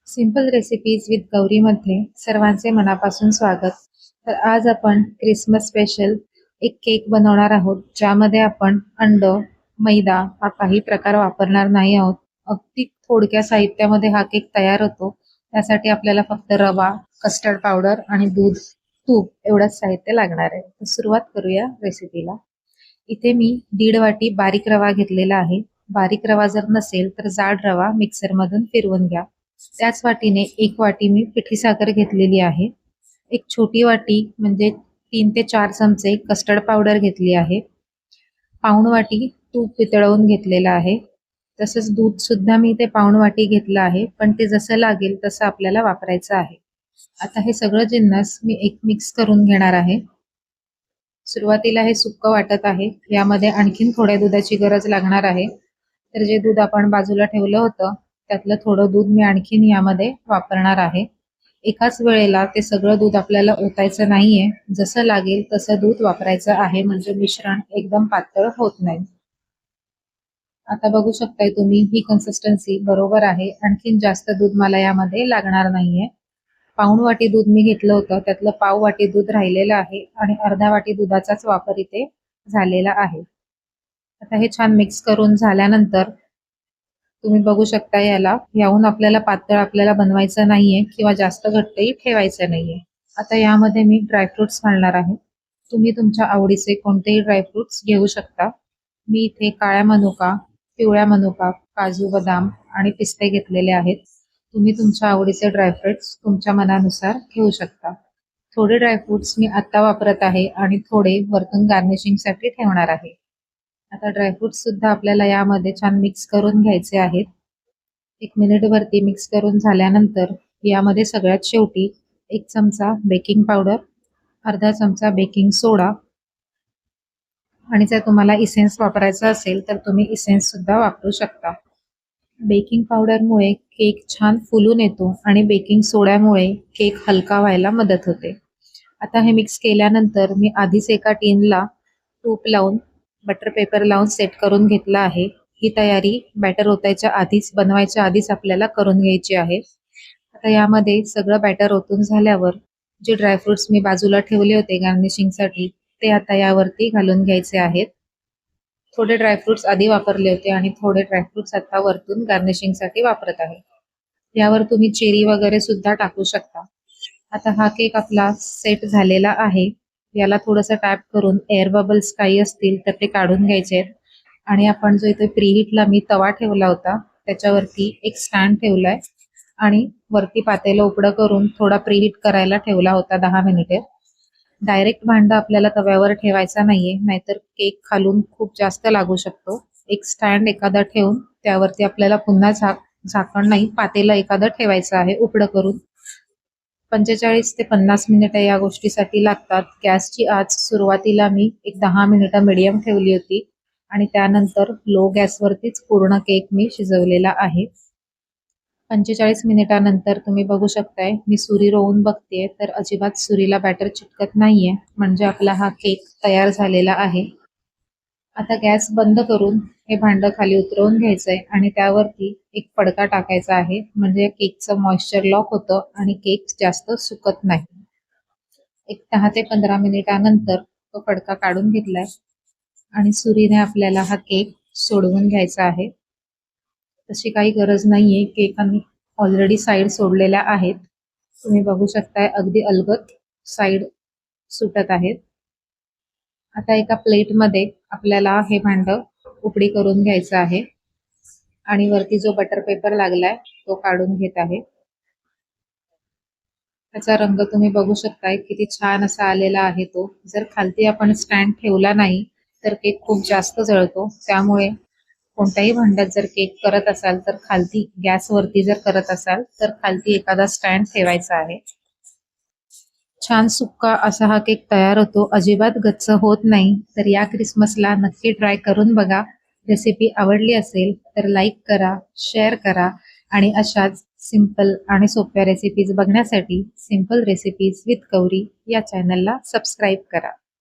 Simple recipes with गौरीमध्ये सर्वांचे मनापासून स्वागत. तर आज आपण क्रिसमस स्पेशल एक केक बनवणार आहोत, ज्यामध्ये आपण अंड, मैदा हा काही प्रकार वापरणार नाही आहोत. अगदी थोडक्या साहित्यामध्ये हा केक तयार होतो. त्यासाठी आपल्याला फक्त रवा, कस्टर्ड पावडर आणि दूध, तूप एवढंच साहित्य लागणार आहे. तर सुरुवात करूया रेसिपीला. इथे मी 1.5 वाटी बारीक रवा घेतलेला आहे. बारीक रवा जर नसेल तर जाड रवा मिक्सरमधून फिरवून घ्या. त्याच वाटीने 1 वाटी मी पिठी साखर घेतलेली आहे. एक छोटी वाटी म्हणजे 3 ते 4 चमचे कस्टर्ड पावडर घेतली आहे. पाऊण वाटी तूप वितळवून घेतलेलं आहे. तसंच दूध सुद्धा मी इथे पाऊण वाटी घेतलं आहे, पण ते जसं लागेल तसं आपल्याला वापरायचं आहे. आता हे सगळं जिन्नस मी एक मिक्स करून घेणार आहे. सुरुवातीला हे सुक्कं वाटत आहे. यामध्ये आणखीन थोड्या दुधाची गरज लागणार आहे. तर जे दूध आपण बाजूला ठेवलं होतं, त्यातलं थोडं दूध मी आणखीन यामध्ये वापरणार आहे. एकाच वेळेला ते सगळं दूध आपल्याला ओतायचं नाहीये. जसं लागेल तसं दूध वापरायचं आहे, म्हणजे मिश्रण एकदम पातळ होत नाही. आता बघू शकताय तुम्ही ही कन्सिस्टन्सी बरोबर आहे. आणखीन जास्त दूध मला यामध्ये लागणार नाहीये. पाऊण वाटी दूध मी घेतलं होतं, त्यातलं पाव वाटी दूध राहिलेलं आहे आणि अर्धा वाटी दुधाचाच वापर इथे झालेला आहे. आता हे छान मिक्स करून झाल्यानंतर तुम्ही बघू शकता याहून आपल्याला पातळ आपल्याला बनवायचं नाहीये किंवा जास्त घट्टही ठेवायचं नाहीये. आता यामध्ये मी ड्रायफ्रुट्स घालणार आहे. तुम्ही तुमच्या आवडीचे कोणतेही ड्रायफ्रुट्स घेऊ शकता. मी इथे काळ्या मनुका, पिवळ्या मनुका, काजू, बदाम आणि पिस्ते घेतलेले आहेत. तुम्ही तुमच्या आवडीचे ड्रायफ्रुट्स तुमच्या मनानुसार घेऊ शकता. थोडे ड्रायफ्रुट्स मी आता वापरत आहे आणि थोडे वरतून गार्निशिंगसाठी ठेवणार आहे. आता ड्रायफ्रुट्स सुद्धा आपल्याला यामध्ये छान मिक्स करून घ्यायचे आहेत. 1 मिनिटभर मिक्स करून झाल्यानंतर यामध्ये सगळ्यात शेवटी 1 चमचा बेकिंग पावडर, अर्धा चमचा बेकिंग सोडा आणि जर तुम्हाला इसेन्स वापरायचा असेल तर तुम्ही इसेन्स सुद्धा वापरू शकता. बेकिंग पावडरमुळे केक छान फुलून येतो आणि बेकिंग सोड्यामुळे केक हलका व्हायला मदत होते. आता हे मिक्स केल्यानंतर मी आधीच एका टिनला तूप लावून बटर पेपर लावून सेट करून घेतला आहे. ही तयारी बॅटर ओतायच्या आधीच, बनवायच्या आधीच आपल्याला करून घ्यायची आहे. आता यामध्ये सगळं बॅटर ओतून झाल्यावर जे ड्रायफ्रुट्स मी बाजूला ठेवले होते गार्निशिंगसाठी, ते आता यावरती घालून घ्यायचे आहेत. थोडे ड्रायफ्रुट्स आधी वापरले होते आणि थोडे ड्रायफ्रुट्स आता वरतून गार्निशिंगसाठी वापरत आहे. यावर तुम्ही चेरी वगैरे सुद्धा टाकू शकता. आता हा केक आपला सेट झालेला आहे. याला थोडंसं टॅप करून एअर बबल्स काही असतील तर ते काढून घ्यायचे आहेत. आणि आपण जो इथे प्रीहीटला मी तवा ठेवला होता, त्याच्यावरती एक स्टँड ठेवलाय आणि वरती पातेलं उघडं करून थोडा प्रीहीट करायला ठेवला होता 10 मिनिटे. डायरेक्ट भांडं आपल्याला तव्यावर ठेवायचा नाहीये, नाहीतर केक खालून खूप जास्त लागू शकतो. एक स्टँड एखादा ठेवून त्यावरती आपल्याला पुन्हा झाकण नाही, पातेलं एखादं ठेवायचं आहे उघडं करून. 45 ते 50 मिनिटं या गोष्टीसाठी लागतात. गॅसची आच सुरुवातीला मी एक 10 मिनिटं मीडियम ठेवली होती आणि त्यानंतर लो गॅसवरतीच पूर्ण केक मी शिजवलेला आहे. 45 मिनिटानंतर तुम्ही बघू शकताय, मी सुरी रोवून बघतेय तर अजिबात सुरीला बॅटर चिटकत नाहीये, म्हणजे आपला हा केक तयार झालेला आहे. आता गॅस बंद करून हे भांडं खाली उतरवून घ्यायचंय आणि त्यावरती एक फडका टाकायचा आहे, म्हणजे केकचं मॉइश्चर लॉक होतं आणि केक जास्त सुकत नाही. एक 10 ते 15 मिनिटानंतर तो फडका काढून घेतलाय आणि सुरीने आपल्याला हा केक सोडवून घ्यायचा आहे. तशी काही गरज नाहीये, केकांनी ऑलरेडी साईड सोडलेल्या आहेत. तुम्ही बघू शकताय अगदी अलगद साईड सुटत आहेत. आता एका प्लेटमध्ये आपल्याला हे भांडं उपडी करून घ्यायचं आहे आणि वरती जो बटर पेपर लागलाय तो काढून घेत आहे. त्याचा रंग तुम्ही बघू शकताय किती छान असा आलेला आहे तो. जर खालती आपण स्टँड ठेवला नाही तर केक खूप जास्त जळतो. त्यामुळे कोणत्याही भांड्यात जर केक करत असाल तर खालती गॅसवरती जर करत असाल तर खालती एखादा स्टँड ठेवायचा आहे. छान सुक्का असा हा केक तयार होतो. अजिबात गच्च होत नाही. तर या क्रिसमसला नक्की ट्राय करून बघा. रेसिपी आवडली असेल तर लाईक करा, शेअर करा आणि अशाच सिंपल आणि सोप्या रेसिपीज बघण्यासाठी सिंपल रेसिपीज विथ गौरी या चॅनलला सबस्क्राईब करा.